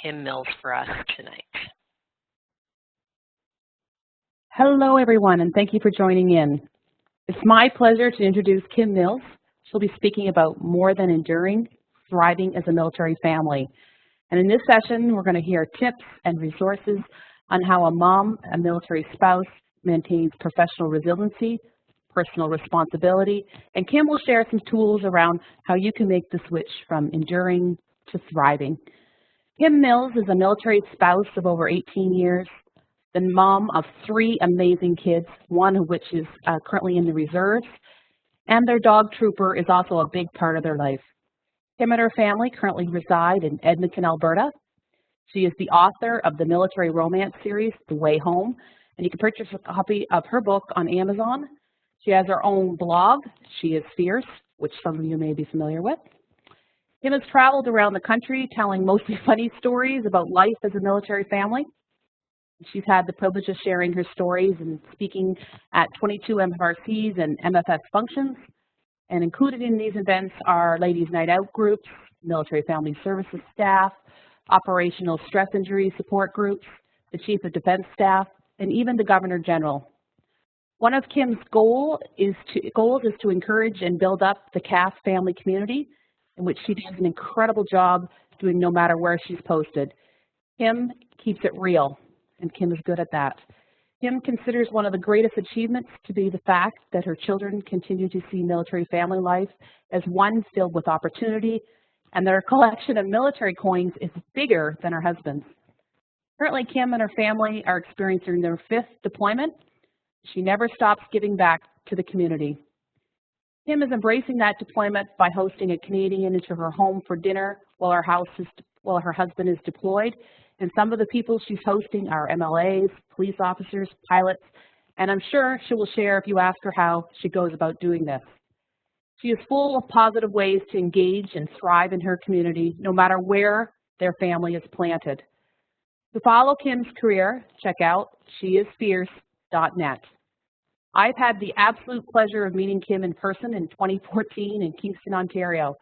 Kim Mills for us tonight. Hello, everyone, and thank you for joining in. It's my pleasure to introduce Kim Mills. She'll be speaking about more than enduring, thriving as a military family. And in this session, we're going to hear tips and resources on how a mom, a military spouse, maintains professional resiliency, personal responsibility, and Kim will share some tools around how you can make the switch from enduring to thriving. Kim Mills is a military spouse of over 18 years, the mom of 3 amazing kids, one of which is currently in the reserves, and their dog Trooper is also a big part of their life. Kim and her family currently reside in Edmonton, Alberta. She is the author of the military romance series, The Way Home, and you can purchase a copy of her book on Amazon. She has her own blog, She is Fierce, which some of you may be familiar with. Kim has traveled around the country telling mostly funny stories about life as a military family. She's had the privilege of sharing her stories and speaking at 22 MFRCs and MFS functions. And included in these events are Ladies' Night Out groups, military family services staff, operational stress injury support groups, the Chief of Defense Staff, and even the Governor General. One of Kim's goals is to encourage and build up the CAF family community, in which she does an incredible job doing no matter where she's posted. Kim keeps it real, and Kim is good at that. Kim considers one of the greatest achievements to be the fact that her children continue to see military family life as one filled with opportunity, and their collection of military coins is bigger than her husband's. Currently, Kim and her family are experiencing their 5th deployment. She never stops giving back to the community. Kim is embracing that deployment by hosting a Canadian into her home for dinner while her husband is deployed. And some of the people she's hosting are MLAs, police officers, pilots, and I'm sure she will share if you ask her how she goes about doing this. She is full of positive ways to engage and thrive in her community, no matter where their family is planted. To follow Kim's career, check out sheisfierce.net. I've had the absolute pleasure of meeting Kim in person in 2014 in Kingston, Ontario.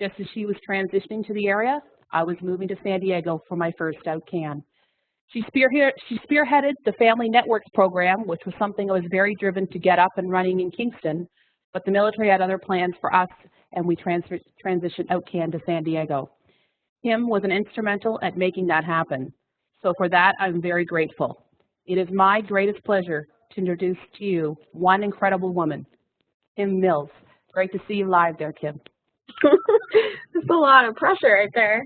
Just as she was transitioning to the area, I was moving to San Diego for my first OutCan. She spearheaded the Family Networks program, which was something I was very driven to get up and running in Kingston, but the military had other plans for us, and we transitioned OutCan to San Diego. Kim was instrumental at making that happen. So for that, I'm very grateful. It is my greatest pleasure to introduce to you one incredible woman, Kim Mills. Great to see you live there, Kim. That's a lot of pressure right there.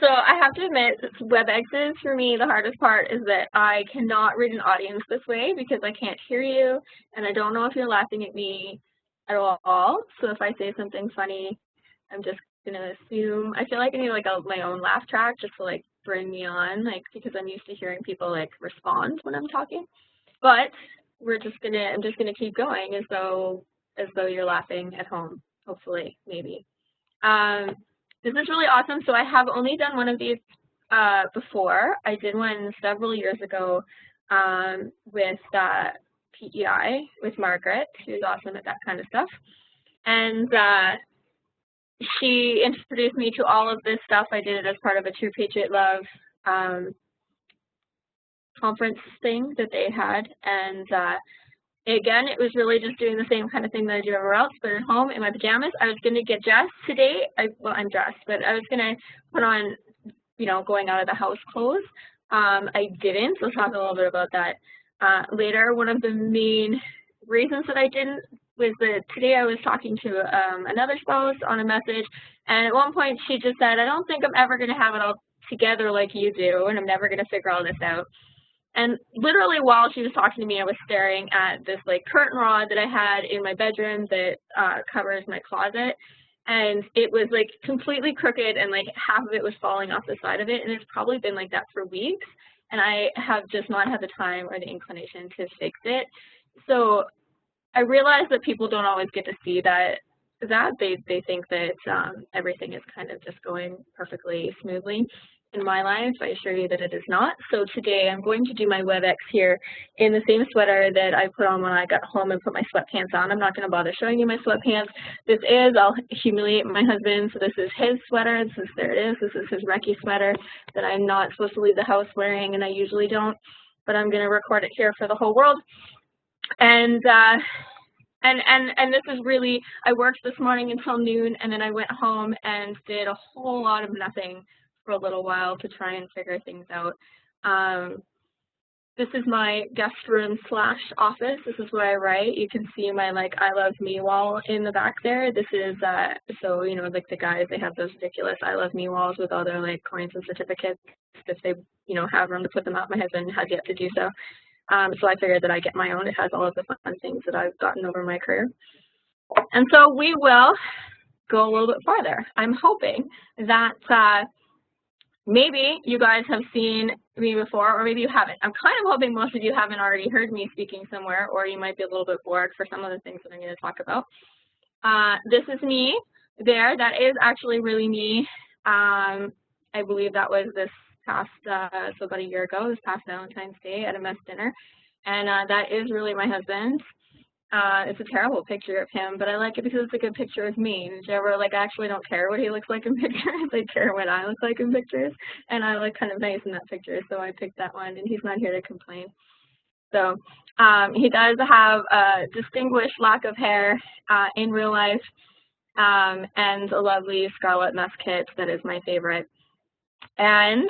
So I have to admit, WebEx is, for me, the hardest part is that I cannot read an audience this way because I can't hear you, and I don't know if you're laughing at me at all. So if I say something funny, I'm just going to assume. I feel like I need like my own laugh track just to like bring me on, like, because I'm used to hearing people like respond when I'm talking. But I'm just gonna keep going as though you're laughing at home, hopefully, maybe. This is really awesome. So I have only done one of these before. I did one several years ago with PEI with Margaret. She was awesome at that kind of stuff. And she introduced me to all of this stuff. I did it as part of a True Patriot Love conference thing that they had. And again, it was really just doing the same kind of thing that I do everywhere else, but at home in my pajamas. I was going to get dressed today. I'm dressed, but I was going to put on, going out of the house clothes. I didn't, so I'll talk a little bit about that later. One of the main reasons that I didn't was that today I was talking to another spouse on a message, and at one point she just said, I don't think I'm ever going to have it all together like you do, and I'm never going to figure all this out. And literally while she was talking to me, I was staring at this like curtain rod that I had in my bedroom that covers my closet. And it was like completely crooked and like half of it was falling off the side of it. And it's probably been like that for weeks. And I have just not had the time or the inclination to fix it. So I realized that people don't always get to see that that. They think that everything is kind of just going perfectly smoothly in my life. I assure you that it is not. So today I'm going to do my WebEx here in the same sweater that I put on when I got home and put my sweatpants on. I'm not going to bother showing you my sweatpants. I'll humiliate my husband. So this is his sweater. There it is. This is his recce sweater that I'm not supposed to leave the house wearing, and I usually don't, but I'm going to record it here for the whole world. And this is really, I worked this morning until noon, and then I went home and did a whole lot of nothing for a little while to try and figure things out. This is my guest room / office. This is where I write. You can see my I love me wall in the back there. This is, so, you know, like the guys, they have those ridiculous I love me walls with all their coins and certificates. If they, you know, have room to put them up, my husband has yet to do so. So I figured that I get my own. It has all of the fun things that I've gotten over my career. And so we will go a little bit farther. I'm hoping that maybe you guys have seen me before, or maybe you haven't. I'm kind of hoping most of you haven't already heard me speaking somewhere, or you might be a little bit bored for some of the things that I'm going to talk about. This is me there. That is actually really me. I believe that was this past, so about a year ago, this past Valentine's Day at a mess dinner. And that is really my husband. It's a terrible picture of him, but I like it because it's a good picture of me. Did you ever, I actually don't care what he looks like in pictures. I care what I look like in pictures. And I look kind of nice in that picture, so I picked that one, and he's not here to complain. So he does have a distinguished lack of hair in real life, and a lovely scarlet mess kit that is my favorite. And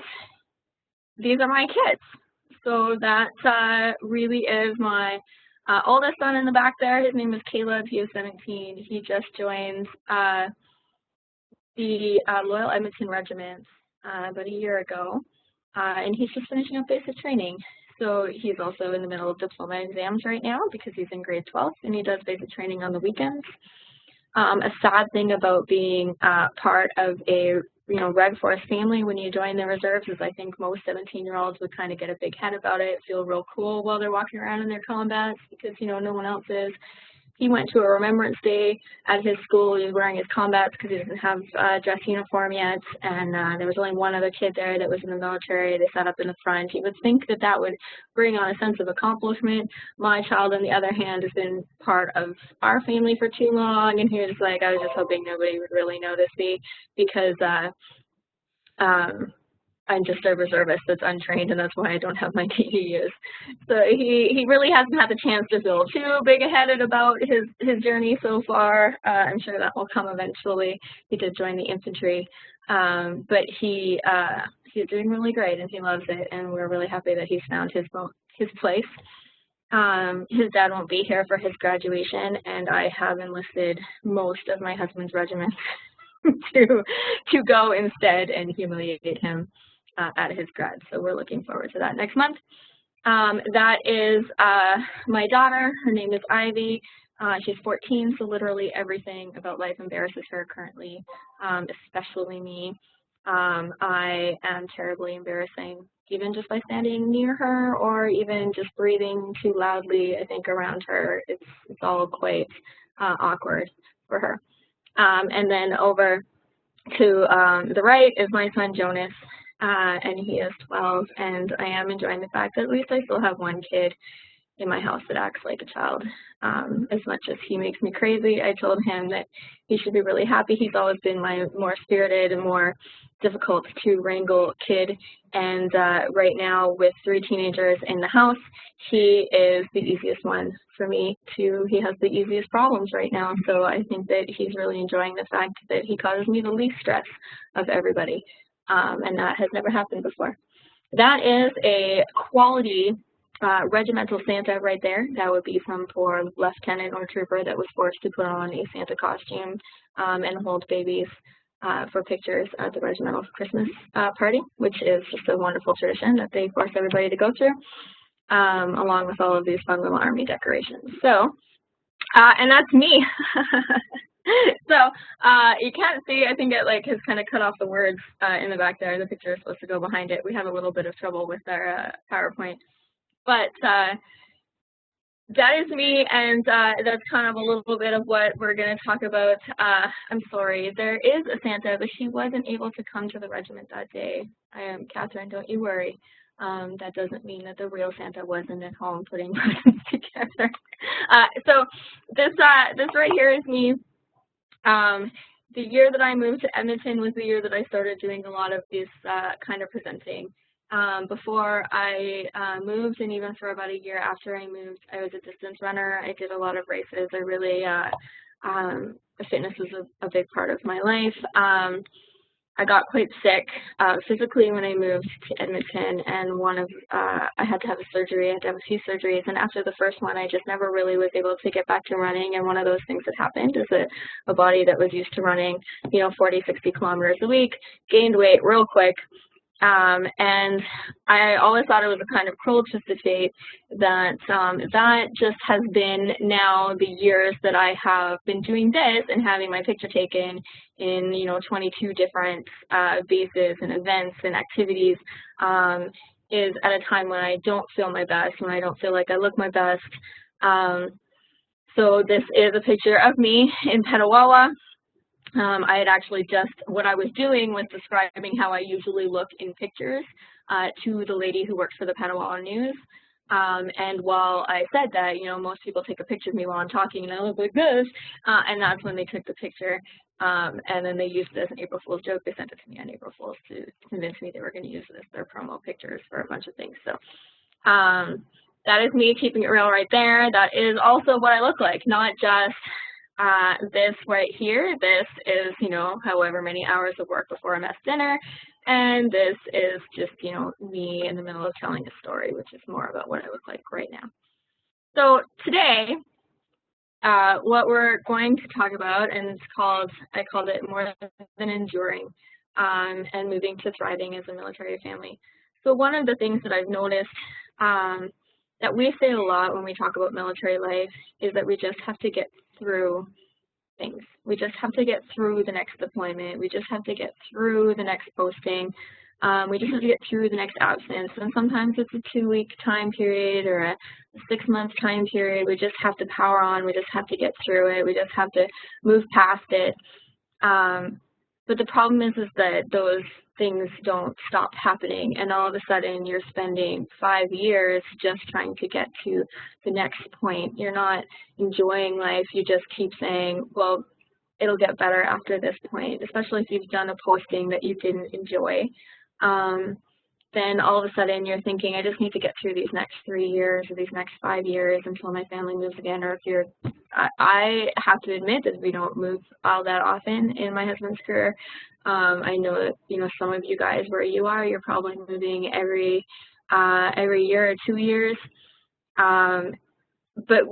these are my kids. So that really is my oldest son in the back there. His name is Caleb. He is 17. He just joined the Loyal Edmonton Regiment about a year ago, and he's just finishing up basic training. So he's also in the middle of diploma exams right now because he's in grade 12, and he does basic training on the weekends. A sad thing about being part of a Reg Force family when you join the reserves is I think most 17-year-olds would kind of get a big head about it, feel real cool while they're walking around in their combats because, no one else is. He went to a Remembrance Day at his school. He was wearing his combats because he doesn't have a dress uniform yet, and there was only one other kid there that was in the military. They sat up in the front. You would think that that would bring on a sense of accomplishment. My child, on the other hand, has been part of our family for too long, and he was like, I was just hoping nobody would really notice me because I'm just a reservist that's untrained, and that's why I don't have my DEUs. So he really hasn't had the chance to feel too big-headed about his journey so far. I'm sure that will come eventually. He did join the infantry, but he's doing really great, and he loves it, and we're really happy that he's found his place. His dad won't be here for his graduation, and I have enlisted most of my husband's regiments to go instead and humiliate him at his grad. So we're looking forward to that next month. That is my daughter. Her name is Ivy. She's 14, so literally everything about life embarrasses her currently, especially me. I am terribly embarrassing, even just by standing near her or even just breathing too loudly, I think, around her. It's all quite awkward for her. And then over to the right is my son Jonas, and he is 12, and I am enjoying the fact that at least I still have one kid in my house that acts like a child. As much as he makes me crazy, I told him that he should be really happy. He's always been my more spirited and more difficult to wrangle kid, and right now with 3 teenagers in the house, he is the easiest one for me to, he has the easiest problems right now, so I think that he's really enjoying the fact that he causes me the least stress of everybody, and that has never happened before. That is a quality regimental Santa right there. That would be some poor lieutenant or trooper that was forced to put on a Santa costume and hold babies for pictures at the regimental Christmas party, which is just a wonderful tradition that they force everybody to go through, along with all of these fun little army decorations. So, and that's me. So you can't see, I think it has kind of cut off the words in the back there. The picture is supposed to go behind it. We have a little bit of trouble with our PowerPoint. But that is me, and that's kind of a little bit of what we're going to talk about. I'm sorry, there is a Santa, but she wasn't able to come to the regiment that day. Catherine, don't you worry. That doesn't mean that the real Santa wasn't at home putting presents together. So this right here is me. The year that I moved to Edmonton was the year that I started doing a lot of this kind of presenting. Before I moved, and even for about a year after I moved, I was a distance runner. I did a lot of races. I really, fitness was a big part of my life. I got quite sick physically when I moved to Edmonton, and I had to have a surgery. I had to have a few surgeries, and after the first one, I just never really was able to get back to running. And one of those things that happened is that a body that was used to running, 40, 60 kilometers a week, gained weight real quick. And I always thought it was a kind of cruel twist of fate that that just has been now the years that I have been doing this and having my picture taken in 22 different bases and events and activities is at a time when I don't feel my best, when I don't feel like I look my best. So this is a picture of me in Petawawa. I had actually what I was doing was describing how I usually look in pictures to the lady who works for the Petawawa News. And while I said that, most people take a picture of me while I'm talking and I look like this, and that's when they took the picture. And then they used it as an April Fool's joke. They sent it to me on April Fool's to convince me they were going to use it as their promo pictures for a bunch of things. So that is me keeping it real right there. That is also what I look like, not just this right here. This is, however many hours of work before a mess dinner. And this is just, me in the middle of telling a story, which is more about what I look like right now. So today, what we're going to talk about, and I called it More Than Enduring, and Moving to Thriving as a Military Family. So one of the things that I've noticed that we say a lot when we talk about military life is that we just have to get through things. We just have to get through the next deployment. We just have to get through the next posting. We just have to get through the next absence. And sometimes it's a 2-week time period or a 6-month time period. We just have to power on. We just have to get through it. We just have to move past it. But the problem is that those things don't stop happening, and all of a sudden you're spending 5 years just trying to get to the next point. You're not enjoying life. You just keep saying, well, it'll get better after this point, especially if you've done a posting that you didn't enjoy. Then all of a sudden you're thinking, I just need to get through these next 3 years or these next 5 years until my family moves again. Or if I have to admit that we don't move all that often in my husband's career. I know that, some of you guys where you are, you're probably moving every year or 2 years. But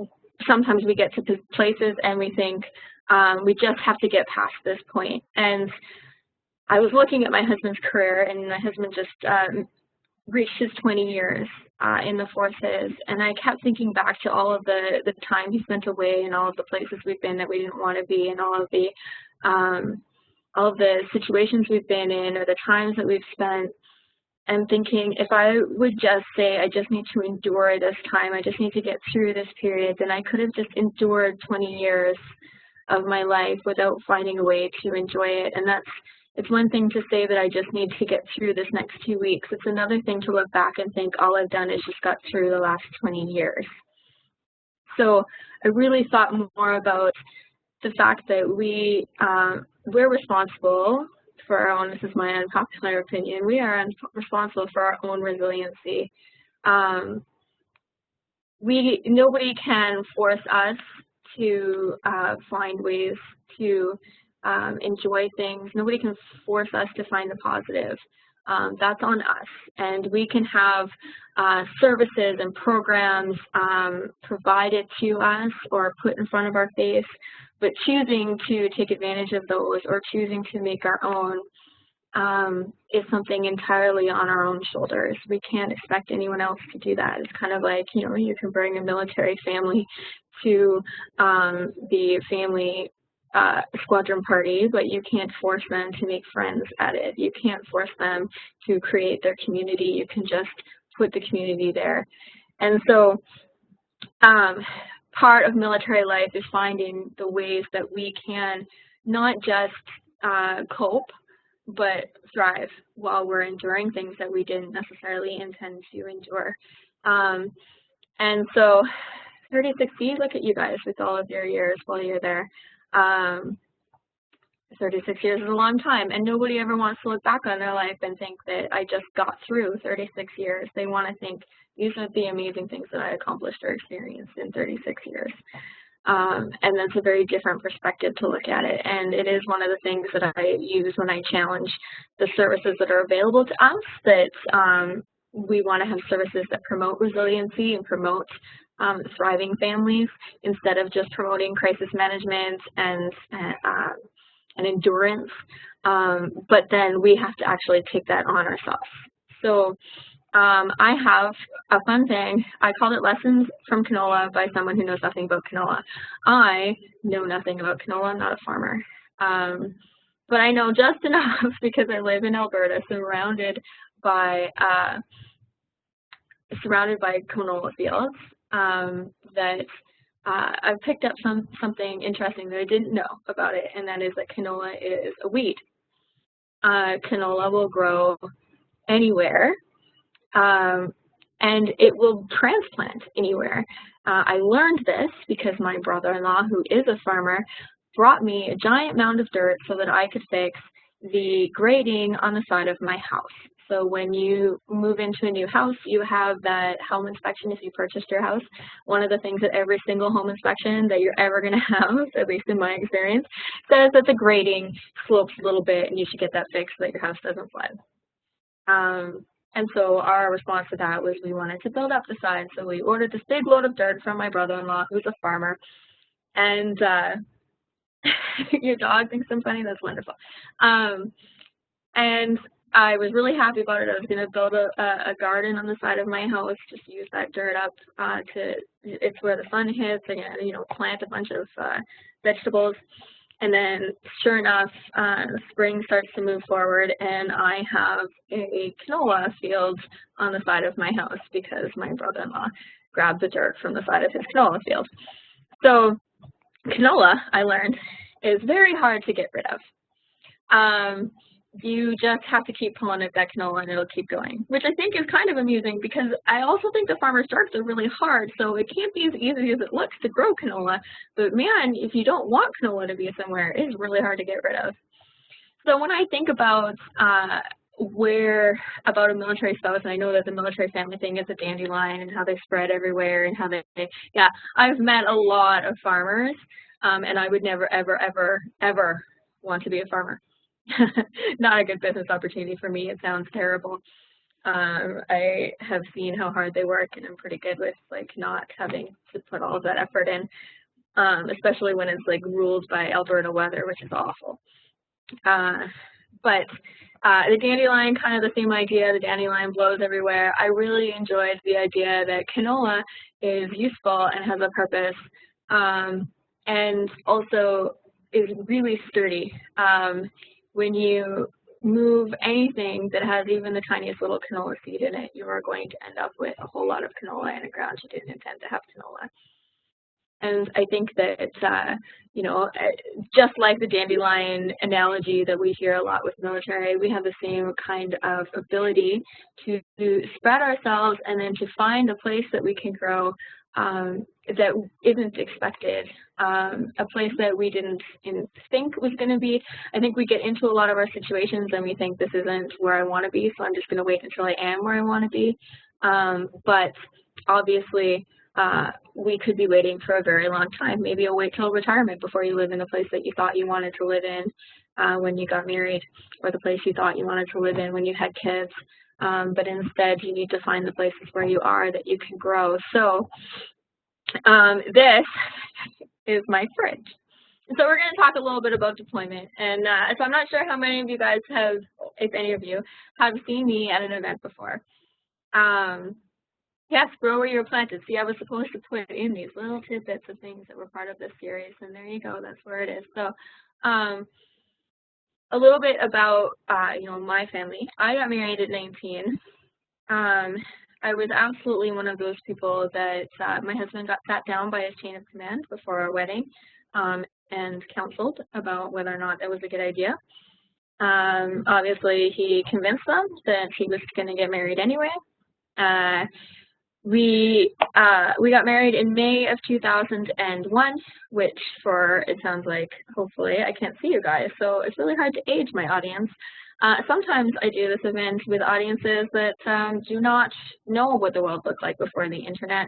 sometimes we get to places and we think we just have to get past this point. And I was looking at my husband's career, and my husband just reached his 20 years in the forces, and I kept thinking back to all of the time he spent away and all of the places we've been that we didn't want to be, and all of the situations we've been in or the times that we've spent, and thinking if I would just say I just need to endure this time, I just need to get through this period, then I could have just endured 20 years of my life without finding a way to enjoy it. And it's one thing to say that I just need to get through this next 2 weeks. It's another thing to look back and think all I've done is just got through the last 20 years. So I really thought more about the fact that we're responsible for our own, this is my unpopular opinion, we are responsible for our own resiliency. Nobody can force us to find ways to enjoy things. Nobody can force us to find the positive. That's on us. And we can have services and programs provided to us or put in front of our face, but choosing to take advantage of those or choosing to make our own is something entirely on our own shoulders. We can't expect anyone else to do that. It's kind of like, you can bring a military family to the family squadron party, but you can't force them to make friends at it. You can't force them to create their community. You can just put the community there. And so part of military life is finding the ways that we can not just cope, but thrive while we're enduring things that we didn't necessarily intend to endure. And so 36 look at you guys with all of your years while you're there. 36 years is a long time, and nobody ever wants to look back on their life and think that I just got through 36 years. They want to think, these are the amazing things that I accomplished or experienced in 36 years. And that's a very different perspective to look at it. And it is one of the things that I use when I challenge the services that are available to us, that we want to have services that promote resiliency and promote thriving families instead of just promoting crisis management and endurance. But then we have to actually take that on ourselves. So I have a fun thing. I called it Lessons from Canola by someone who knows nothing about canola. I know nothing about canola. I'm not a farmer. But I know just enough because I live in Alberta, surrounded by canola fields, that I've picked up something interesting that I didn't know about it, and that is that canola is a weed. Canola will grow anywhere, and it will transplant anywhere. I learned this because my brother-in-law, who is a farmer, brought me a giant mound of dirt so that I could fix the grading on the side of my house. So when you move into a new house, you have that home inspection if you purchased your house. One of the things that every single home inspection that you're ever going to have, at least in my experience, says that the grading slopes a little bit and you should get that fixed so that your house doesn't flood. And so our response to that was we wanted to build up the side. So we ordered this big load of dirt from my brother-in-law, who's a farmer. And your dog thinks I'm funny? That's wonderful. And I was really happy about it. I was going to build a garden on the side of my house, just use that dirt up it's where the sun hits. I'm going to, plant a bunch of vegetables. And then, sure enough, spring starts to move forward, and I have a canola field on the side of my house because my brother-in-law grabbed the dirt from the side of his canola field. So canola, I learned, is very hard to get rid of. You just have to keep pulling at that canola and it'll keep going, which I think is kind of amusing because I also think the farmer's darks are really hard, so it can't be as easy as it looks to grow canola. But man, if you don't want canola to be somewhere, it is really hard to get rid of. So when I think about about a military spouse, and I know that the military family thing is a dandelion and how they spread everywhere and how yeah, I've met a lot of farmers, and I would never, ever, ever, ever want to be a farmer. Not a good business opportunity for me. It sounds terrible. I have seen how hard they work, and I'm pretty good with not having to put all of that effort in, especially when it's ruled by Alberta weather, which is awful. But the dandelion, kind of the same idea. The dandelion blows everywhere. I really enjoyed the idea that canola is useful and has a purpose, and also is really sturdy. When you move anything that has even the tiniest little canola seed in it, you are going to end up with a whole lot of canola in the ground you didn't intend to have canola. And I think that, just like the dandelion analogy that we hear a lot with military, we have the same kind of ability to spread ourselves and then to find a place that we can grow that isn't expected, a place that we didn't think was going to be. I think we get into a lot of our situations and we think this isn't where I want to be, so I'm just going to wait until I am where I want to be. But obviously, we could be waiting for a very long time. Maybe you'll wait till retirement before you live in the place that you thought you wanted to live in when you got married, or the place you thought you wanted to live in when you had kids. But instead, you need to find the places where you are that you can grow. So this is my fridge. And so we're going to talk a little bit about deployment. And so I'm not sure how many of you guys have, if any of you, have seen me at an event before. Yes, grow where you're planted. See, I was supposed to put in these little tidbits of things that were part of this series, and there you go. That's where it is. So a little bit about, my family. I got married at 19. I was absolutely one of those people that my husband got sat down by his chain of command before our wedding and counseled about whether or not that was a good idea. Obviously, he convinced them that he was going to get married anyway. We got married in May of 2001, which it sounds like, hopefully, I can't see you guys, so it's really hard to age my audience. Sometimes I do this event with audiences that do not know what the world looked like before the internet.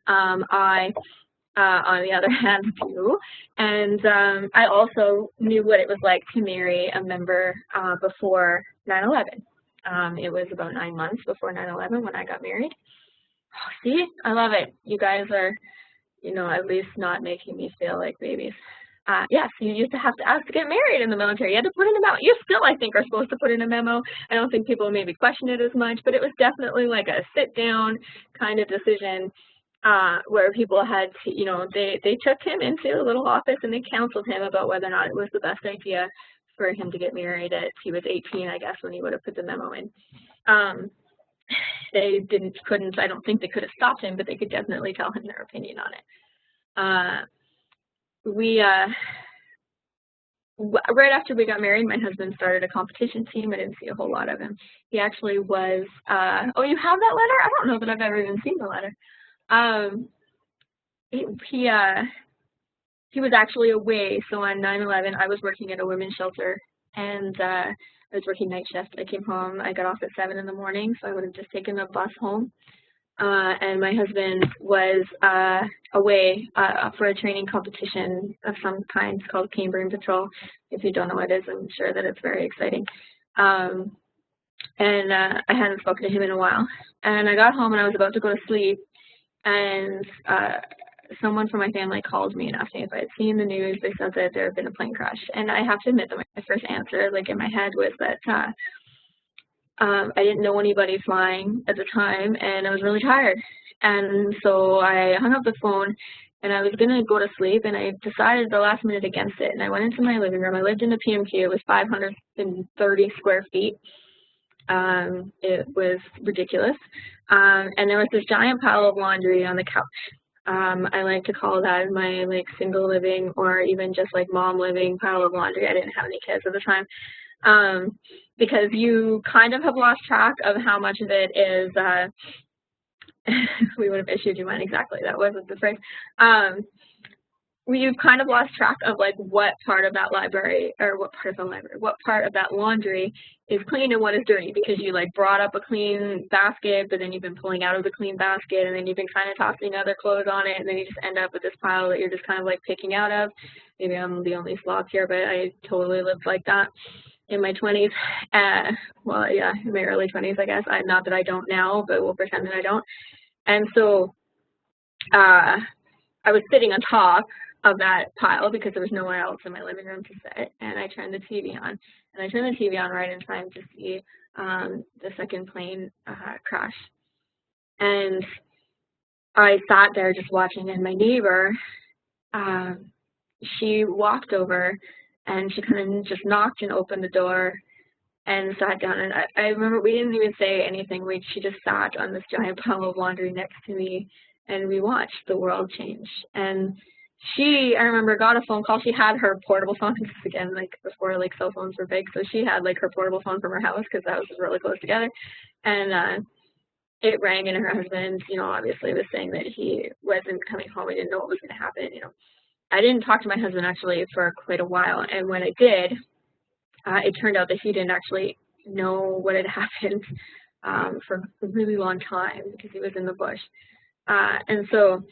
I, on the other hand, do. And I also knew what it was like to marry a member before 9/11. It was about 9 months before 9/11 when I got married. Oh, see, I love it. You guys are, at least not making me feel like babies. Yes, you used to have to ask to get married in the military. You had to put in a memo. You still, I think, are supposed to put in a memo. I don't think people maybe question it as much, but it was definitely like a sit-down kind of decision where people had to, they took him into a little office and they counseled him about whether or not it was the best idea for him to get married he was 18, I guess, when he would have put the memo in. They couldn't, I don't think they could have stopped him, but they could definitely tell him their opinion on it. Right after we got married, my husband started a competition team. I didn't see a whole lot of him. He actually was, oh, you have that letter? I don't know that I've ever even seen the letter. He was actually away. So on 9/11, I was working at a women's shelter, and I was working night shift. I came home. I got off at 7 in the morning, so I would have just taken the bus home. And my husband was away for a training competition of some kind called Cambrian Patrol. If you don't know what it is, I'm sure that it's very exciting. And I hadn't spoken to him in a while. And I got home and I was about to go to sleep, and someone from my family called me and asked me if I had seen the news. They said that there had been a plane crash. And I have to admit that my first answer, like in my head, was that I didn't know anybody flying at the time, and I was really tired. And so I hung up the phone, and I was going to go to sleep, and I decided the last minute against it. And I went into my living room. I lived in a PMQ. It was 530 square feet. It was ridiculous. And there was this giant pile of laundry on the couch. I like to call that my single living, or even just mom living pile of laundry. I didn't have any kids at the time. Because you kind of have lost track of how much of it is, we would have issued you mine exactly, that wasn't the phrase. You've kind of lost track of what part of that library, or what part of that laundry is clean and what is dirty, because you brought up a clean basket, but then you've been pulling out of the clean basket, and then you've been kind of tossing other clothes on it, and then you just end up with this pile that you're just kind of picking out of. Maybe I'm the only slob here, but I totally lived like that in my 20s. Well, yeah, in my early 20s, I guess. Not that I don't now, but we'll pretend that I don't. And so I was sitting on top of that pile because there was nowhere else in my living room to sit, and I turned the TV on. And I turned the TV on right in time to see the second plane crash. And I sat there just watching, and my neighbor, she walked over, and she kind of just knocked and opened the door and sat down. And I remember we didn't even say anything. She just sat on this giant pile of laundry next to me, and we watched the world change. And she, I remember, got a phone call. She had her portable phone, this is again before cell phones were big, so she had her portable phone from her house because the house was really close together. And it rang, and her husband, obviously was saying that he wasn't coming home. He didn't know what was going to happen. I didn't talk to my husband actually for quite a while, and when I did, it turned out that he didn't actually know what had happened for a really long time because he was in the bush. And so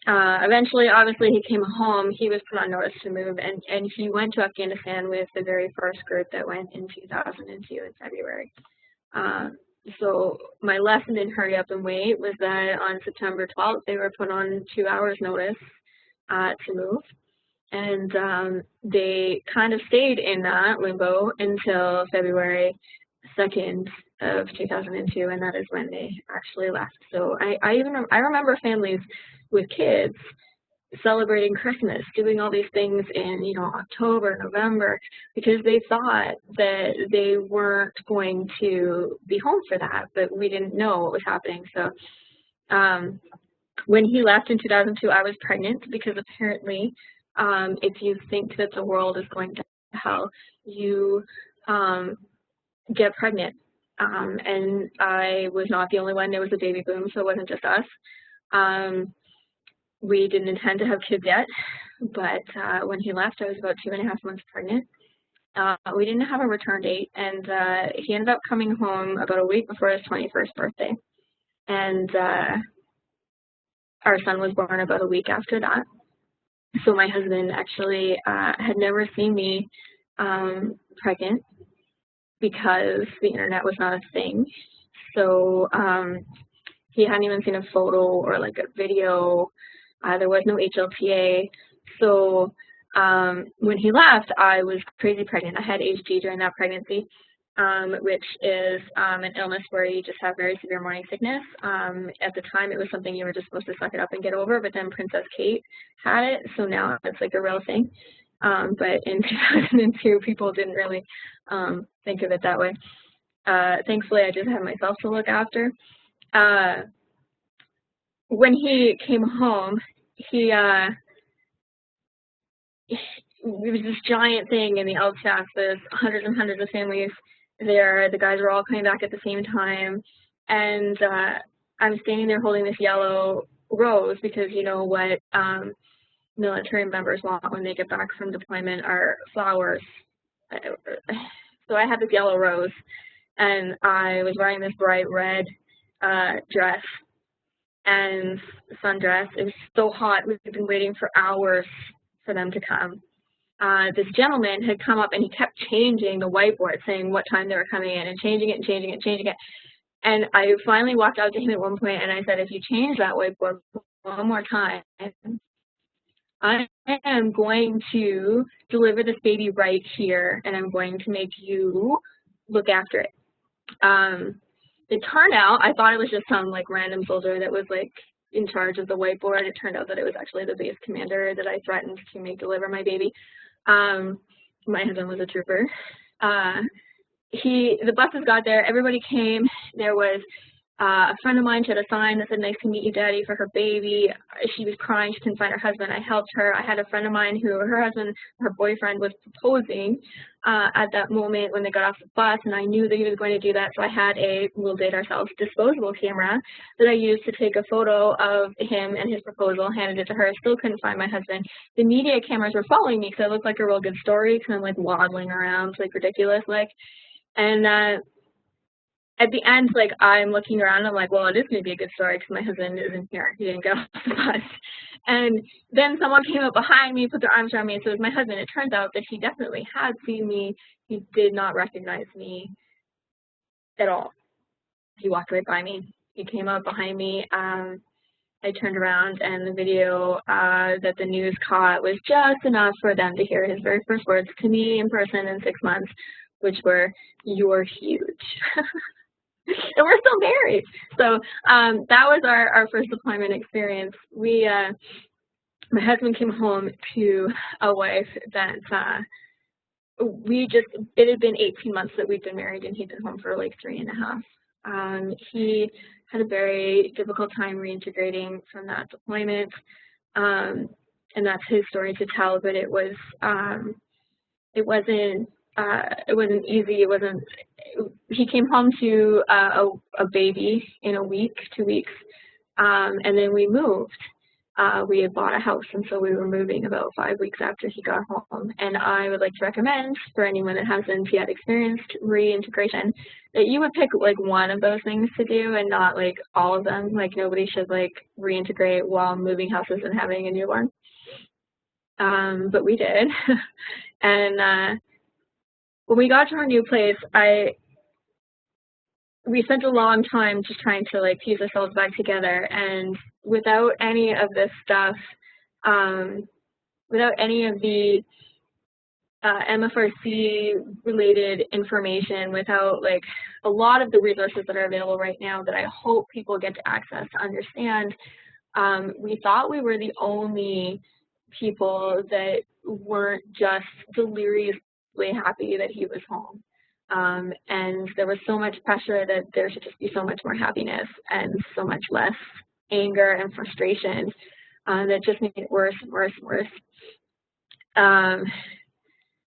eventually, obviously, he came home. He was put on notice to move, and he went to Afghanistan with the very first group that went in 2002 in February. So my lesson in hurry up and wait was that on September 12th, they were put on 2 hours notice to move. And they kind of stayed in that limbo until February 2nd of 2002, and that is when they actually left. So I remember families with kids celebrating Christmas, doing all these things in, you know, October, November, because they thought that they weren't going to be home for that, but we didn't know what was happening. So when he left in 2002, I was pregnant because apparently if you think that the world is going to hell, you get pregnant. And I was not the only one. There was a baby boom, so it wasn't just us. We didn't intend to have kids yet, but when he left, I was about 2.5 months pregnant. We didn't have a return date, and he ended up coming home about a week before his 21st birthday. And our son was born about a week after that. So my husband actually had never seen me pregnant because the internet was not a thing. So he hadn't even seen a photo or like a video. There was no HLTA. So when he left, I was crazy pregnant. I had HG during that pregnancy, which is an illness where you just have very severe morning sickness. At the time, it was something you were just supposed to suck it up and get over, but then Princess Kate had it, so now it's like a real thing. But in 2002, people didn't really think of it that way. Thankfully, I just had myself to look after. When he came home, it was this giant thing in the Outstaff. There's hundreds and hundreds of families there. The guys were all coming back at the same time, and I'm standing there holding this yellow rose because you know what military members want when they get back from deployment are flowers. So I had this yellow rose, and I was wearing this bright red dress and sundress. It was so hot. We've been waiting for hours for them to come. This gentleman had come up and he kept changing the whiteboard, saying what time they were coming in and changing it and changing it and changing it. And I finally walked out to him at one point and I said, if you change that whiteboard one more time, I am going to deliver this baby right here and I'm going to make you look after it. It turned out, I thought it was just some like random soldier that was like in charge of the whiteboard. It turned out that it was actually the base commander that I threatened to make deliver my baby. My husband was a trooper. The buses got there, everybody came. There was a friend of mine, she had a sign that said, nice to meet you, Daddy, for her baby. She was crying, she couldn't find her husband. I helped her. I had a friend of mine who, her husband, her boyfriend was proposing at that moment when they got off the bus, and I knew that he was going to do that, so I had a, we'll date ourselves, disposable camera that I used to take a photo of him and his proposal, handed it to her. Still couldn't find my husband. The media cameras were following me because it looked like a real good story, because I'm like waddling around, like ridiculous, like, and at the end, like, I'm looking around, I'm like, well, it is going to be a good story because my husband isn't here. He didn't get off the bus. And then someone came up behind me, put their arms around me, and so it was my husband. It turns out that he definitely had seen me. He did not recognize me at all. He walked right by me. He came up behind me. I turned around, and the video that the news caught was just enough for them to hear his very first words to me in person in 6 months, which were, "You're huge." And we're still married. So that was our first deployment experience. My husband came home to a wife that it had been 18 months that we'd been married, and he'd been home for like 3.5. He had a very difficult time reintegrating from that deployment, and that's his story to tell, but it wasn't easy. He came home to a baby in a week, 2 weeks, and then we moved. We had bought a house, and so we were moving about 5 weeks after he got home. And I would like to recommend for anyone that hasn't yet experienced reintegration that you would pick like one of those things to do and not like all of them. Like nobody should like reintegrate while moving houses and having a newborn. But we did. And when we got to our new place, we spent a long time just trying to like piece ourselves back together, and without any of this stuff, without any of the MFRC related information, without like a lot of the resources that are available right now that I hope people get to access to understand we thought we were the only people that weren't just deliriously happy that he was home. And there was so much pressure that there should just be so much more happiness and so much less anger and frustration that just made it worse and worse and worse.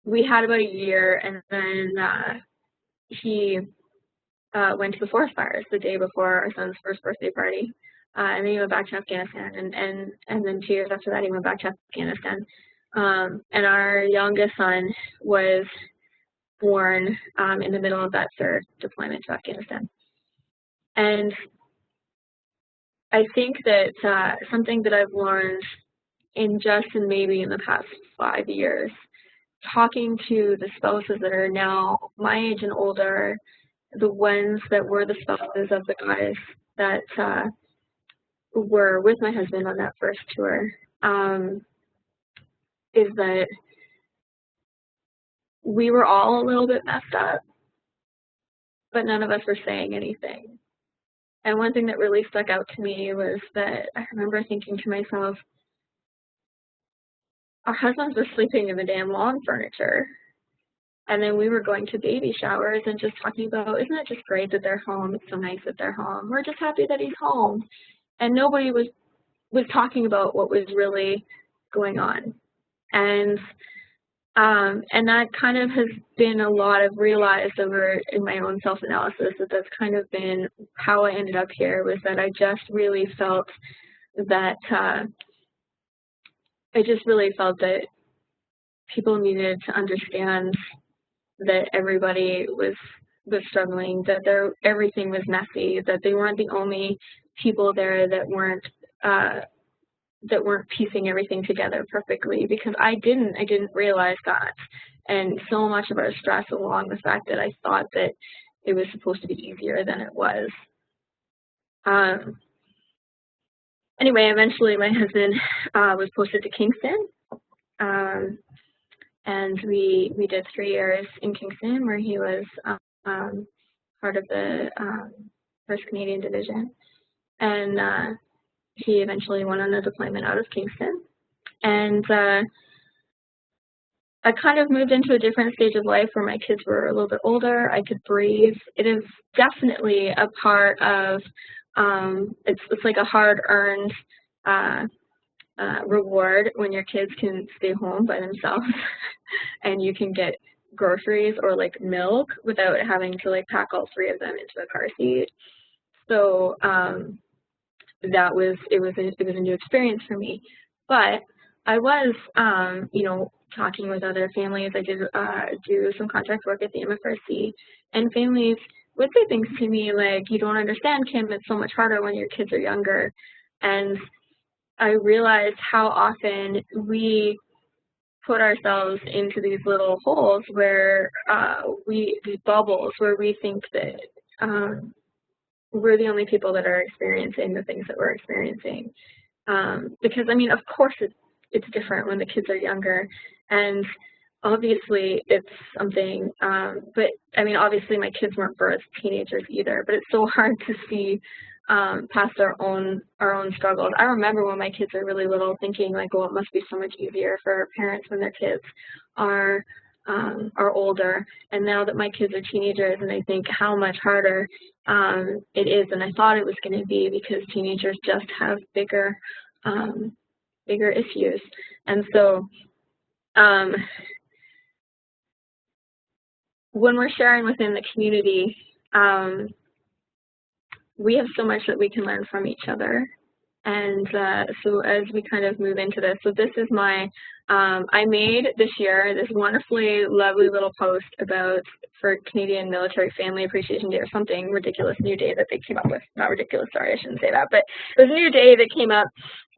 We had about a year, and then he went to the forest fires the day before our son's first birthday party. And then he went back to Afghanistan, and then 2 years after that, he went back to Afghanistan. And our youngest son was born in the middle of that third deployment to Afghanistan. And I think that something that I've learned in maybe in the past 5 years, talking to the spouses that are now my age and older, the ones that were the spouses of the guys that were with my husband on that first tour, is that we were all a little bit messed up, but none of us were saying anything. And one thing that really stuck out to me was that I remember thinking to myself, our husbands were sleeping in the damn lawn furniture. And then we were going to baby showers and just talking about, isn't it just great that they're home? It's so nice that they're home. We're just happy that he's home. And nobody was talking about what was really going on. And that kind of has been a lot of realized over in my own self-analysis that that's kind of been how I ended up here, was that I just really felt that people needed to understand that everybody was struggling, that everything was messy, that they weren't the only people there that weren't piecing everything together perfectly, because I didn't realize that. And so much of our stress along the fact that I thought that it was supposed to be easier than it was. Anyway, eventually my husband was posted to Kingston, and we did 3 years in Kingston, where he was part of the 1st Canadian Division, and he eventually went on a deployment out of Kingston. And I kind of moved into a different stage of life where my kids were a little bit older. I could breathe. It is definitely a part of, it's like a hard-earned reward when your kids can stay home by themselves and you can get groceries or like milk without having to like pack all 3 of them into a car seat. So it was a new experience for me. But I was, talking with other families. I did do some contract work at the MFRC, and families would say things to me like, "You don't understand, Kim, it's so much harder when your kids are younger." And I realized how often we put ourselves into these little holes where these bubbles where we think that we're the only people that are experiencing the things that we're experiencing. Because, I mean, of course it's different when the kids are younger, and obviously it's something, but, I mean, obviously my kids weren't birthed teenagers either, but it's so hard to see past our own struggles. I remember when my kids were really little thinking like, well, it must be so much easier for parents when their kids are older. And now that my kids are teenagers, and I think how much harder it is than I thought it was going to be, because teenagers just have bigger issues. And so when we're sharing within the community, we have so much that we can learn from each other. And so as we kind of move into this, so this is my, I made this year this wonderfully lovely little post for Canadian Military Family Appreciation Day, or something ridiculous new day that they came up with. Not ridiculous, sorry, I shouldn't say that, but it was a new day that came up,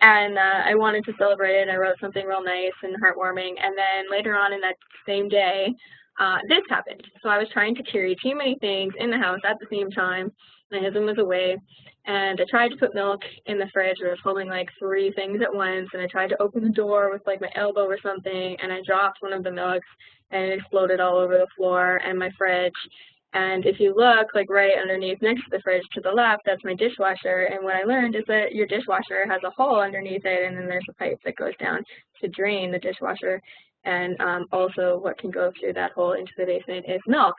and I wanted to celebrate it. I wrote something real nice and heartwarming, and then later on in that same day, this happened. So I was trying to carry too many things in the house at the same time. My husband was away, and I tried to put milk in the fridge. I was holding like 3 things at once, and I tried to open the door with like my elbow or something, and I dropped one of the milks, and it exploded all over the floor and my fridge. And if you look, like right underneath next to the fridge to the left, that's my dishwasher. And what I learned is that your dishwasher has a hole underneath it, and then there's a pipe that goes down to drain the dishwasher. And also what can go through that hole into the basement is milk,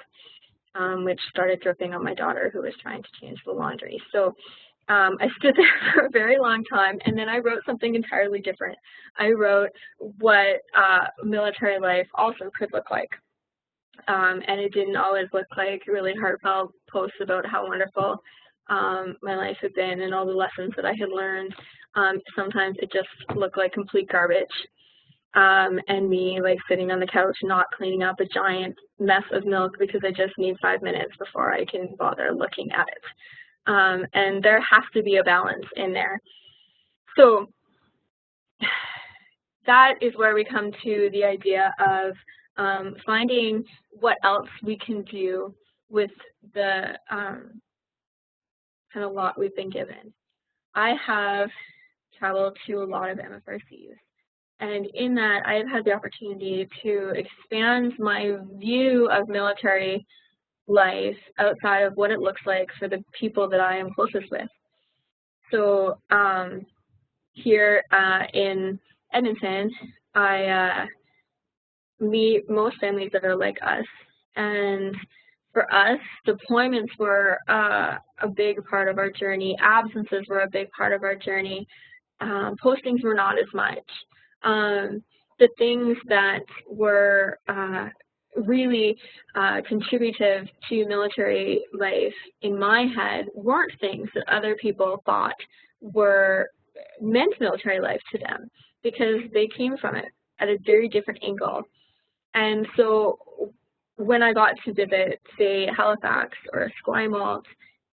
which started dripping on my daughter who was trying to change the laundry. So I stood there for a very long time, and then I wrote something entirely different. I wrote what military life also could look like. And it didn't always look like really heartfelt posts about how wonderful my life had been and all the lessons that I had learned. Sometimes it just looked like complete garbage. And me like sitting on the couch not cleaning up a giant mess of milk because I just need 5 minutes before I can bother looking at it. And there has to be a balance in there. So that is where we come to the idea of finding what else we can do with the kind of lot we've been given. I have traveled to a lot of MFRCs, and in that I've had the opportunity to expand my view of military life outside of what it looks like for the people that I am closest with. So here in Edmonton, I meet most families that are like us, and for us, deployments were a big part of our journey. Absences were a big part of our journey. Postings were not as much. The things that were really contributive to military life in my head weren't things that other people thought were meant military life to them, because they came from it at a very different angle. And so when I got to visit, say, Halifax or Esquimalt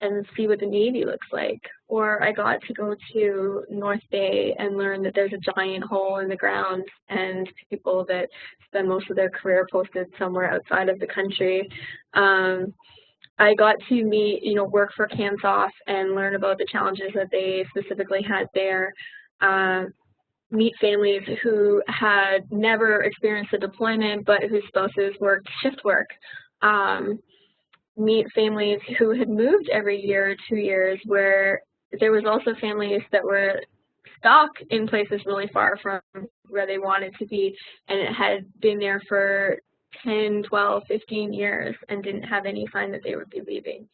and see what the Navy looks like, or I got to go to North Bay and learn that there's a giant hole in the ground and people that spend most of their career posted somewhere outside of the country. I got to meet, work for CANSOF and learn about the challenges that they specifically had there. Meet families who had never experienced a deployment but whose spouses worked shift work. Meet families who had moved every year or 2 years, where there was also families that were stuck in places really far from where they wanted to be, and it had been there for 10, 12, 15 years and didn't have any sign that they would be leaving.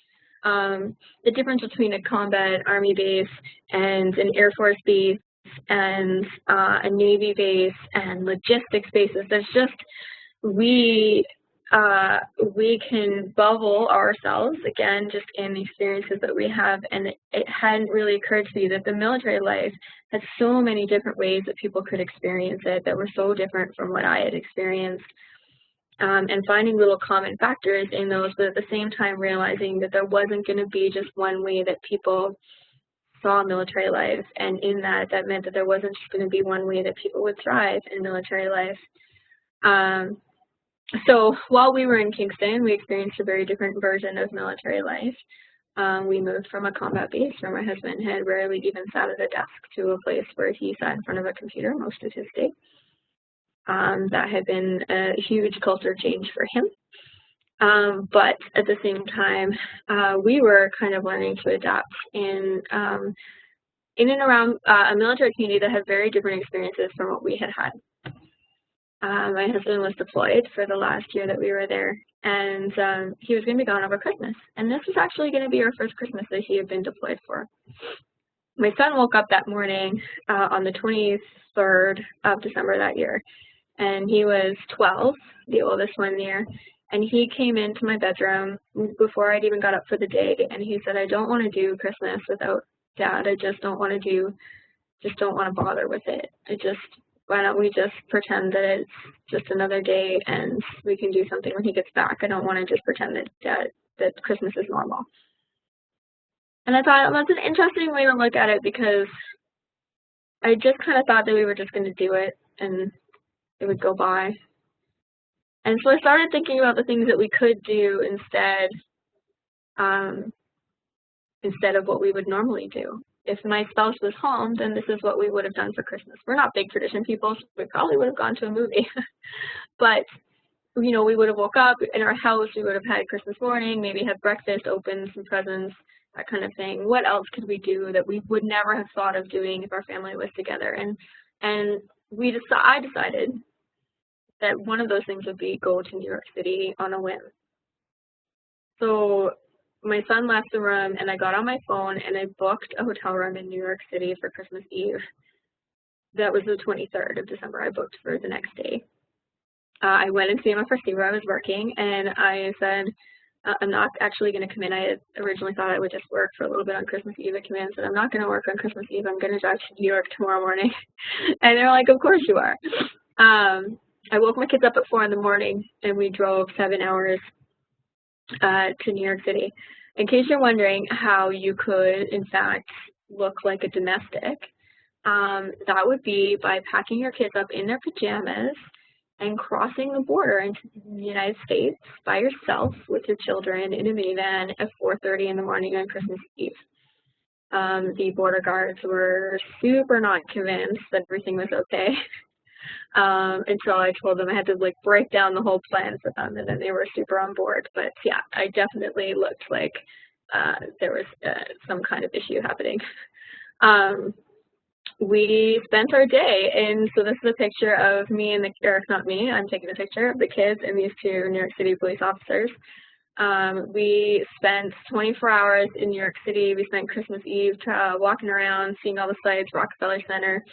The difference between a combat Army base and an Air Force base and a Navy base and logistics bases, there's just, we can bubble ourselves, again, just in the experiences that we have, and it hadn't really occurred to me that the military life had so many different ways that people could experience it that were so different from what I had experienced, and finding little common factors in those, but at the same time realizing that there wasn't going to be just one way that people saw military life, and in that meant that there wasn't just going to be one way that people would thrive in military life. So while we were in Kingston, we experienced a very different version of military life. We moved from a combat base where my husband had rarely even sat at a desk to a place where he sat in front of a computer most of his day. That had been a huge culture change for him. But at the same time, we were kind of learning to adapt in and around a military community that had very different experiences from what we had had. My husband was deployed for the last year that we were there, and he was going to be gone over Christmas. And this was actually going to be our first Christmas that he had been deployed for. My son woke up that morning on the 23rd of December that year, and he was 12, the oldest one there. And he came into my bedroom before I'd even got up for the day, and he said, "I don't want to do Christmas without Dad. I just don't want to bother with it. Why don't we just pretend that it's just another day and we can do something when he gets back. I don't want to just pretend that Christmas is normal." And I thought that's an interesting way to look at it, because I just kind of thought that we were just going to do it and it would go by. And so I started thinking about the things that we could do instead of what we would normally do. If my spouse was home, then this is what we would have done for Christmas. We're not big tradition people, so we probably would have gone to a movie. But you know, we would have woke up in our house, we would have had Christmas morning, maybe had breakfast, opened some presents, that kind of thing. What else could we do that we would never have thought of doing if our family was together? And I decided that one of those things would be go to New York City on a whim. So my son left the room and I got on my phone and I booked a hotel room in New York City for Christmas Eve. That was the 23rd of December. I booked for the next day. I went and see my first day where I was working, and I said, I'm not actually going to come in. I had originally thought I would just work for a little bit on Christmas Eve. I came in and said, I'm not going to work on Christmas Eve. I'm going to drive to New York tomorrow morning. And they're like, of course you are. I woke my kids up at 4 in the morning, and we drove 7 hours to New York City. In case you're wondering how you could, in fact, look like a domestic, that would be by packing your kids up in their pajamas and crossing the border into the United States by yourself with your children in a minivan at 4:30 in the morning on Christmas Eve. The border guards were super not convinced that everything was okay until I told them I had to like break down the whole plan for them, and then they were super on board. But yeah, I definitely looked like there was some kind of issue happening. We spent our day, and so this is a picture of me and or not me, I'm taking a picture of the kids and these 2 New York City police officers. We spent 24 hours in New York City. We spent Christmas Eve walking around, seeing all the sights, Rockefeller Center.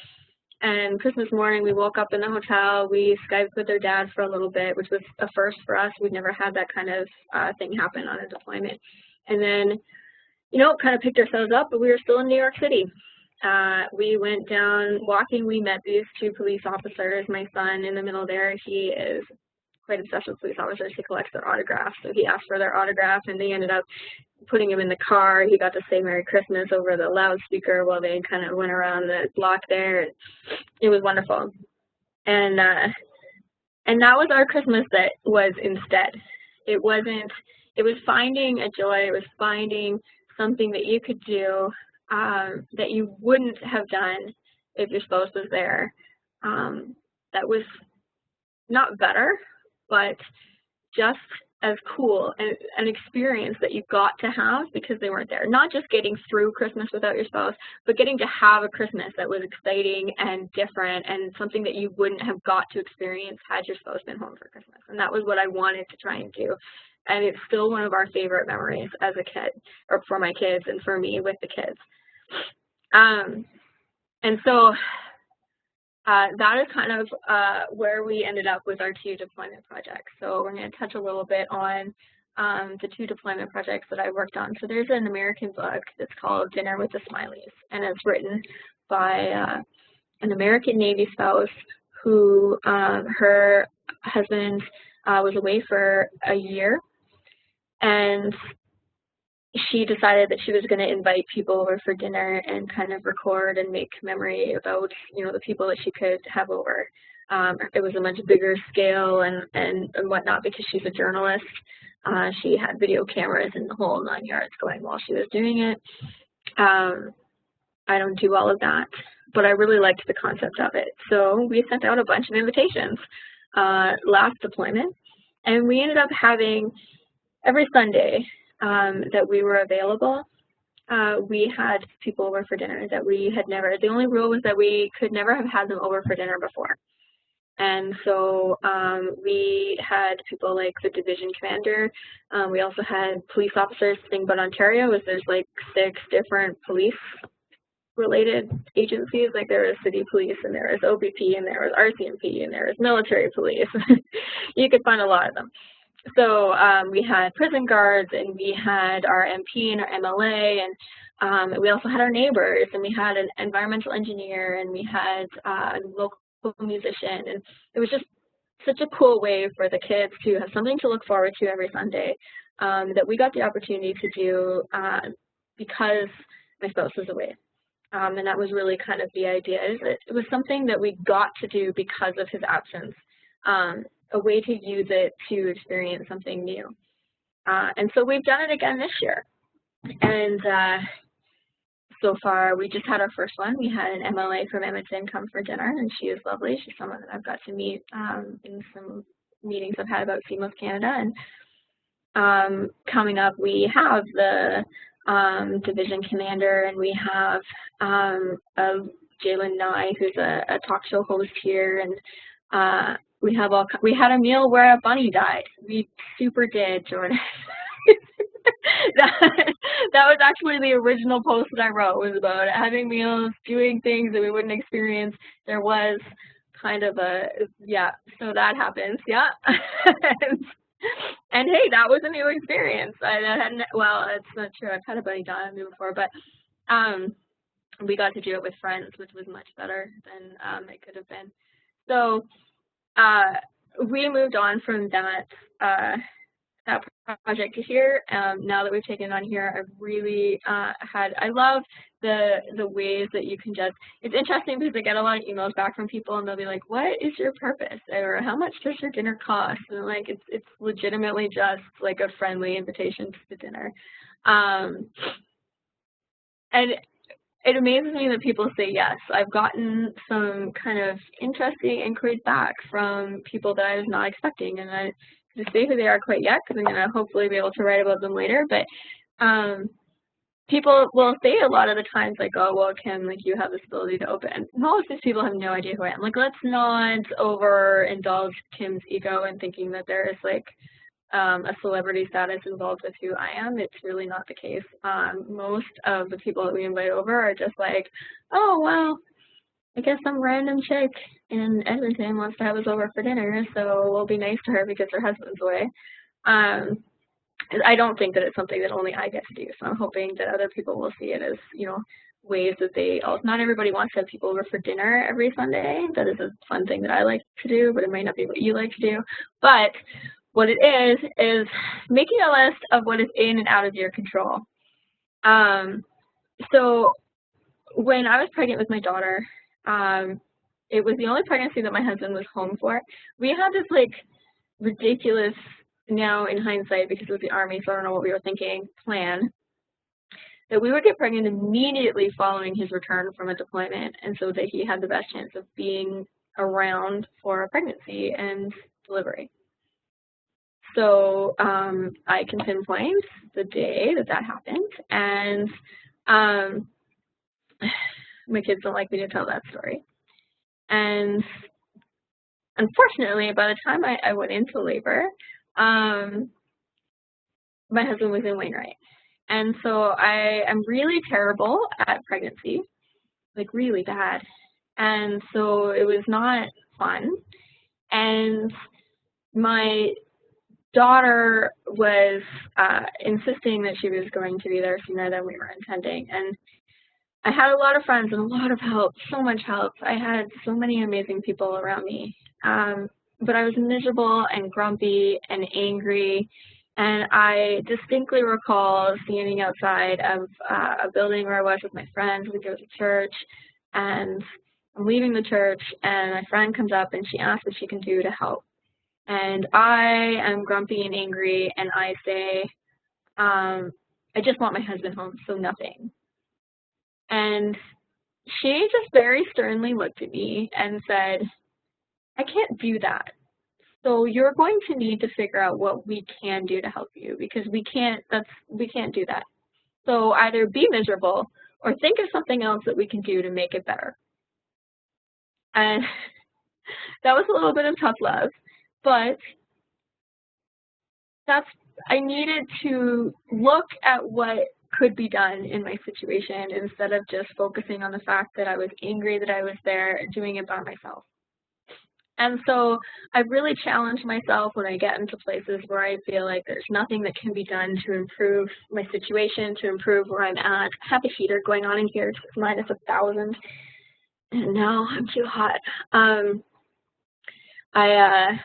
And Christmas morning, we woke up in the hotel. We Skyped with their dad for a little bit, which was a first for us. We'd never had that kind of thing happen on a deployment. And then, you know, kind of picked ourselves up, but we were still in New York City. We went down walking. We met these 2 police officers. My son in the middle there, he is quite obsessed with police officers. He collects their autographs. So he asked for their autograph, and they ended up putting him in the car. He got to say Merry Christmas over the loudspeaker while they kind of went around the block there. It was wonderful. And that was our Christmas that was instead. It was finding a joy. It was finding something that you could do that you wouldn't have done if your spouse was there. That was not better, but just as cool, and an experience that you got to have because they weren't there. Not just getting through Christmas without your spouse, but getting to have a Christmas that was exciting and different and something that you wouldn't have got to experience had your spouse been home for Christmas. And that was what I wanted to try and do. And it's still one of our favorite memories as a kid, or for my kids and for me with the kids. And so that is kind of where we ended up with our 2 deployment projects. So we're going to touch a little bit on the 2 deployment projects that I worked on. So there's an American book that's called Dinner with the Smileys, and it's written by an American Navy spouse who her husband was away for a year, and she decided that she was going to invite people over for dinner and kind of record and make memory about, you know, the people that she could have over. It was a much bigger scale and whatnot because she's a journalist. She had video cameras and the whole 9 yards going while she was doing it. I don't do all of that, but I really liked the concept of it. So we sent out a bunch of invitations last deployment, and we ended up having every Sunday that we were available, we had people over for dinner that we had never, the only rule was that we could never have had them over for dinner before. And so we had people like the division commander. We also had police officers. The thing about Ontario is there's like 6 different police related agencies. Like there is city police, and there is OPP, and there is RCMP, and there is military police. You could find a lot of them. So we had prison guards, and we had our MP and our MLA, and we also had our neighbors, and we had an environmental engineer, and we had a local musician, and it was just such a cool way for the kids to have something to look forward to every Sunday that we got the opportunity to do because my spouse was away. And that was really kind of the idea, is that it was something that we got to do because of his absence. A way to use it to experience something new. And so we've done it again this year. And so far, we just had our first one. We had an MLA from Edmonton come for dinner, and she is lovely. She's someone that I've got to meet in some meetings I've had about Seamless Canada. And coming up, we have the division commander, and we have Jalen Nye, who's a talk show host here, and we had a meal where a bunny died. We super did, Jordan. that was actually the original post that I wrote, was about having meals, doing things that we wouldn't experience. There was kind of so that happens, yeah. And hey, that was a new experience. Well, it's not true. I've had a bunny die on me before, but we got to do it with friends, which was much better than it could have been. So we moved on from that project to here. Now that we've taken it on here, I've really I love the ways that you can just, it's interesting because I get a lot of emails back from people and they'll be like, what is your purpose? Or how much does your dinner cost? And like, it's legitimately just like a friendly invitation to dinner. And it amazes me that people say yes. I've gotten some kind of interesting inquiries back from people that I was not expecting, and I can't say who they are quite yet because I'm going to hopefully be able to write about them later. But people will say a lot of the times like, oh, well, Kim, like you have this ability to open. And most of these people have no idea who I am. Like, let's not overindulge Kim's ego and thinking that there is like a celebrity status involved with who I am. It's really not the case. Most of the people that we invite over are just like, oh, well, I guess some random chick in Edmonton wants to have us over for dinner, so we'll be nice to her because her husband's away. I don't think that it's something that only I get to do, so I'm hoping that other people will see it as, you know, ways that they also, not everybody wants to have people over for dinner every Sunday. That is a fun thing that I like to do, but it might not be what you like to do. But what it is making a list of what is in and out of your control. So when I was pregnant with my daughter, it was the only pregnancy that my husband was home for. We had this like ridiculous, now in hindsight, because it was the Army, so I don't know what we were thinking, plan that we would get pregnant immediately following his return from a deployment, and so that he had the best chance of being around for a pregnancy and delivery. So I can pinpoint the day that happened, and my kids don't like me to tell that story. And unfortunately, by the time I went into labor, my husband was in Wainwright. And so I'm really terrible at pregnancy, like really bad. And so it was not fun. And my daughter was insisting that she was going to be there sooner than we were intending. And I had a lot of friends and a lot of help, so much help. I had so many amazing people around me. But I was miserable and grumpy and angry. And I distinctly recall standing outside of a building where I was with my friends. We go to church, and I'm leaving the church, and my friend comes up and she asks what she can do to help. And I am grumpy and angry, and I say, I just want my husband home, so nothing. And she just very sternly looked at me and said, I can't do that. So you're going to need to figure out what we can do to help you, because we can't do that. So either be miserable or think of something else that we can do to make it better. And that was a little bit of tough love, but I needed to look at what could be done in my situation instead of just focusing on the fact that I was angry that I was there doing it by myself. And so I really challenge myself when I get into places where I feel like there's nothing that can be done to improve my situation, to improve where I'm at. I have a heater going on in here, it's minus 1,000, and now I'm too hot. I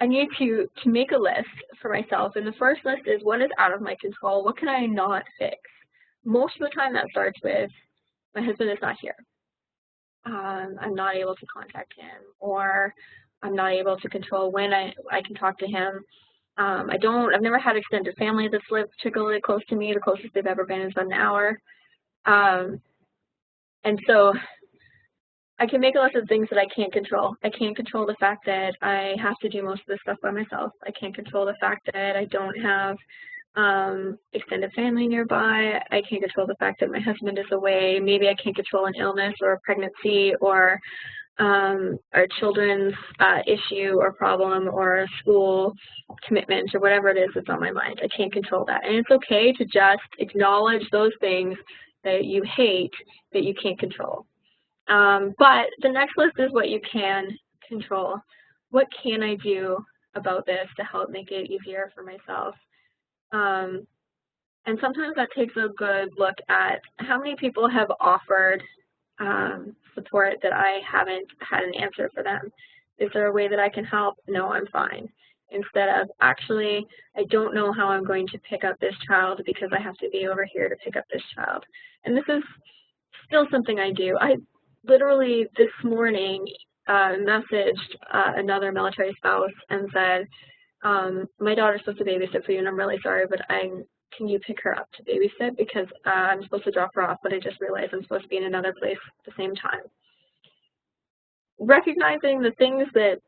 need to make a list for myself, and the first list is what is out of my control, what can I not fix? Most of the time that starts with, my husband is not here. I'm not able to contact him, or I'm not able to control when I can talk to him. I've never had extended family that's lived particularly close to me. The closest they've ever been is about an hour. And so I can make a list of things that I can't control. I can't control the fact that I have to do most of this stuff by myself. I can't control the fact that I don't have extended family nearby. I can't control the fact that my husband is away. Maybe I can't control an illness or a pregnancy or our children's issue or problem or a school commitment or whatever it is that's on my mind. I can't control that. And it's okay to just acknowledge those things that you hate that you can't control. But the next list is what you can control. What can I do about this to help make it easier for myself? And sometimes that takes a good look at how many people have offered support that I haven't had an answer for them. Is there a way that I can help? No, I'm fine. Instead of, actually, I don't know how I'm going to pick up this child because I have to be over here to pick up this child. And this is still something I do. I literally this morning messaged another military spouse and said, my daughter's supposed to babysit for you and I'm really sorry, but can you pick her up to babysit because I'm supposed to drop her off, but I just realized I'm supposed to be in another place at the same time. Recognizing the things that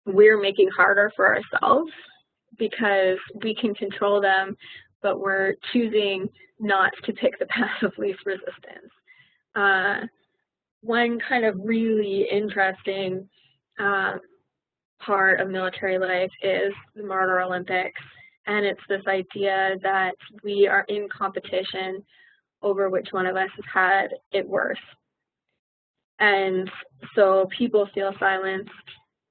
we're making harder for ourselves because we can control them, but we're choosing not to pick the path of least resistance. One kind of really interesting part of military life is the Martyr Olympics. And it's this idea that we are in competition over which one of us has had it worse. And so people feel silenced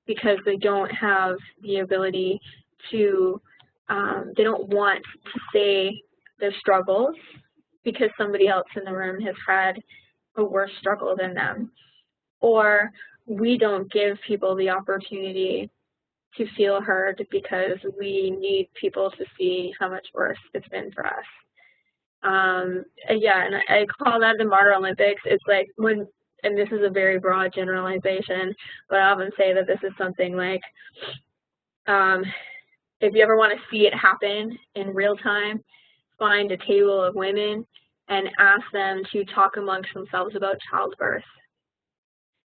because they don't have the ability to, they don't want to say their struggles because somebody else in the room has had a worse struggle than them. Or we don't give people the opportunity to feel heard because we need people to see how much worse it's been for us. Yeah, and I call that the Martyr Olympics. It's like when, and this is a very broad generalization, but I often say that this is something like, if you ever want to see it happen in real time, find a table of women and ask them to talk amongst themselves about childbirth.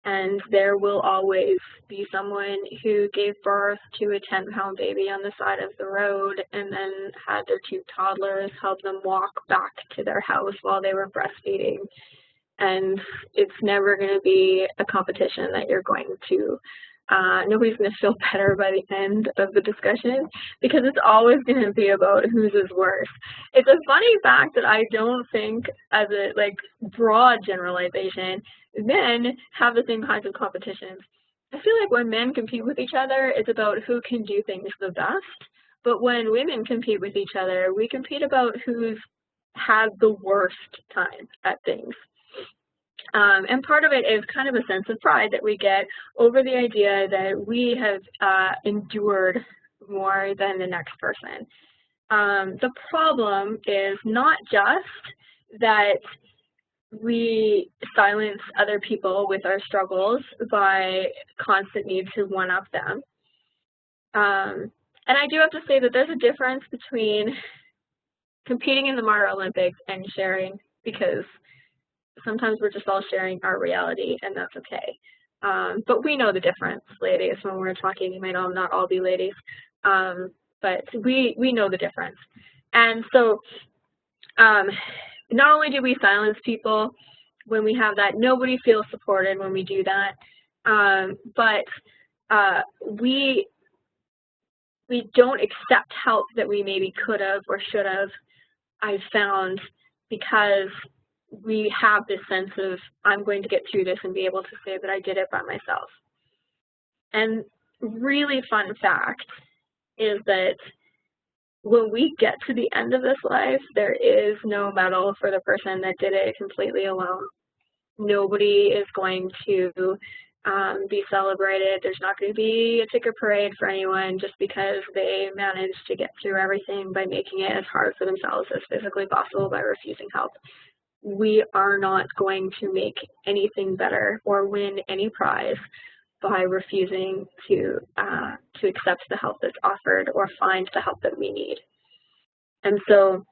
And there will always be someone who gave birth to a 10-pound baby on the side of the road and then had their 2 toddlers help them walk back to their house while they were breastfeeding. And it's never going to be a competition that you're going to, nobody's going to feel better by the end of the discussion because it's always going to be about whose is worse. It's a funny fact that I don't think, as a broad generalization, men have the same kinds of competitions. I feel like when men compete with each other, it's about who can do things the best. But when women compete with each other, we compete about who's had the worst time at things. And part of it is kind of a sense of pride that we get over the idea that we have endured more than the next person. The problem is not just that we silence other people with our struggles by constant need to one-up them. And I do have to say that there's a difference between competing in the Martyr Olympics and sharing, because sometimes we're just all sharing our reality, and that's okay. But we know the difference, ladies. When we're talking, you might not all be ladies, but we know the difference. And so not only do we silence people when we have that, nobody feels supported when we do that, but we don't accept help that we maybe could have or should have, I've found, because we have this sense of, I'm going to get through this and be able to say that I did it by myself. And really fun fact is that when we get to the end of this life, there is no medal for the person that did it completely alone. Nobody is going to be celebrated. There's not going to be a ticker parade for anyone just because they managed to get through everything by making it as hard for themselves as physically possible by refusing help. We are not going to make anything better or win any prize by refusing to accept the help that's offered or find the help that we need. And so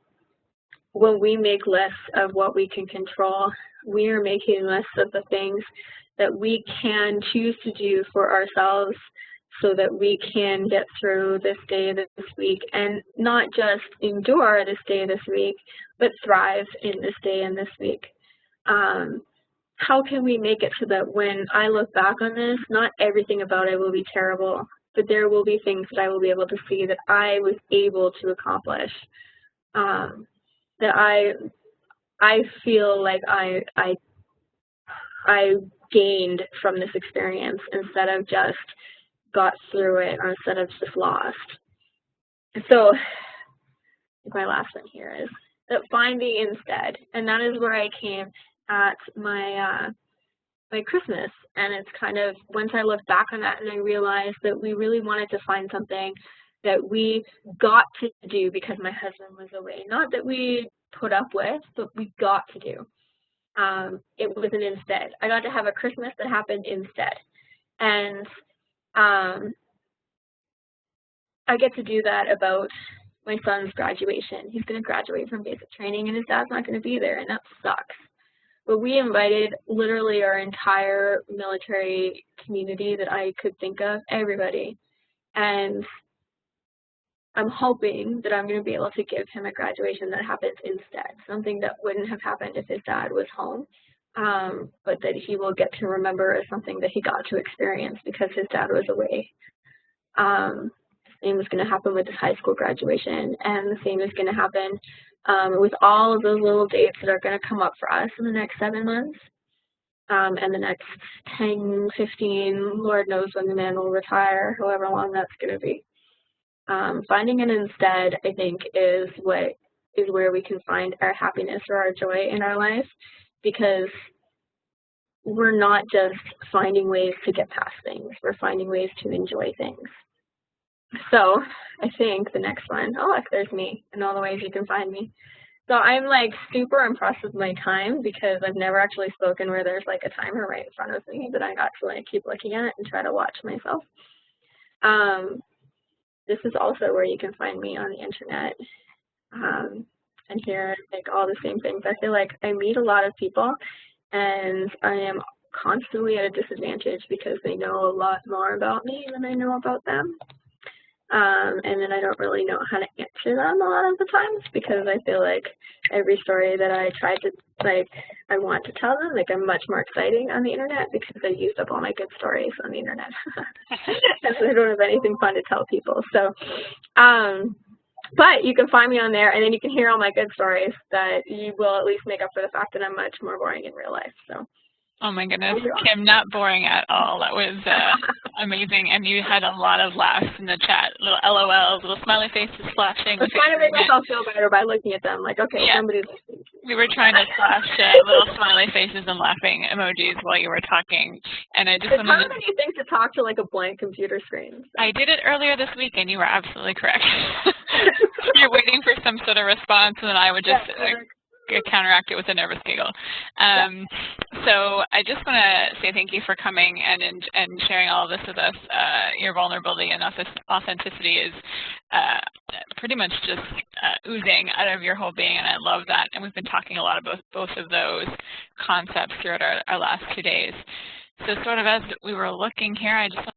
when we make lists of what we can control, we are making lists of the things that we can choose to do for ourselves so that we can get through this day, this week, and not just endure this day, this week, but thrive in this day and this week. How can we make it so that when I look back on this, not everything about it will be terrible, but there will be things that I will be able to see that I was able to accomplish, that I feel like I gained from this experience instead of just got through it or instead of just lost. So my last one here is that finding instead, and that is where I came at my my Christmas, and it's kind of, once I look back on that and I realized that we really wanted to find something that we got to do because my husband was away, not that we put up with, but we got to do. It was an instead. I got to have a Christmas that happened instead, and I get to do that about my son's graduation. He's going to graduate from basic training, and his dad's not going to be there, and that sucks. But we invited literally our entire military community that I could think of, everybody. And I'm hoping that I'm going to be able to give him a graduation that happens instead, something that wouldn't have happened if his dad was home, but that he will get to remember as something that he got to experience because his dad was away. The same is going to happen with his high school graduation, and the same is going to happen with all of those little dates that are going to come up for us in the next 7 months, and the next 10, 15, Lord knows when the man will retire, however long that's going to be. Finding it instead, I think, is where we can find our happiness or our joy in our life, because we're not just finding ways to get past things, we're finding ways to enjoy things. So I think the next one, oh look, there's me and all the ways you can find me. So I'm like super impressed with my time because I've never actually spoken where there's like a timer right in front of me that I got to like keep looking at and try to watch myself. This is also where you can find me on the internet, and hear like all the same things. I feel like I meet a lot of people and I am constantly at a disadvantage because they know a lot more about me than I know about them. And then I don't really know how to answer them a lot of the times because I feel like every story that I try to, like, I want to tell them, like, I'm much more exciting on the internet because I used up all my good stories on the internet. And I don't have anything fun to tell people. So, but you can find me on there, and then you can hear all my good stories that you will at least make up for the fact that I'm much more boring in real life. So. Oh my goodness, Kim, not boring at all. That was amazing, and you had a lot of laughs in the chat, little LOLs, little smiley faces flashing. I was trying to make myself feel better by looking at them, like, okay, yeah. Somebody's listening. We were trying to flash little smiley faces and laughing emojis while you were talking, and I just wanted to... How do you think to talk to like a blank computer screen? So. I did it earlier this week, and you were absolutely correct. You're waiting for some sort of response, and then I would just... counteract it with a nervous giggle. So I just want to say thank you for coming and sharing all of this with us. Your vulnerability and authenticity is pretty much just oozing out of your whole being, and I love that. And we've been talking a lot about both of those concepts throughout our last 2 days. So sort of as we were looking here, I just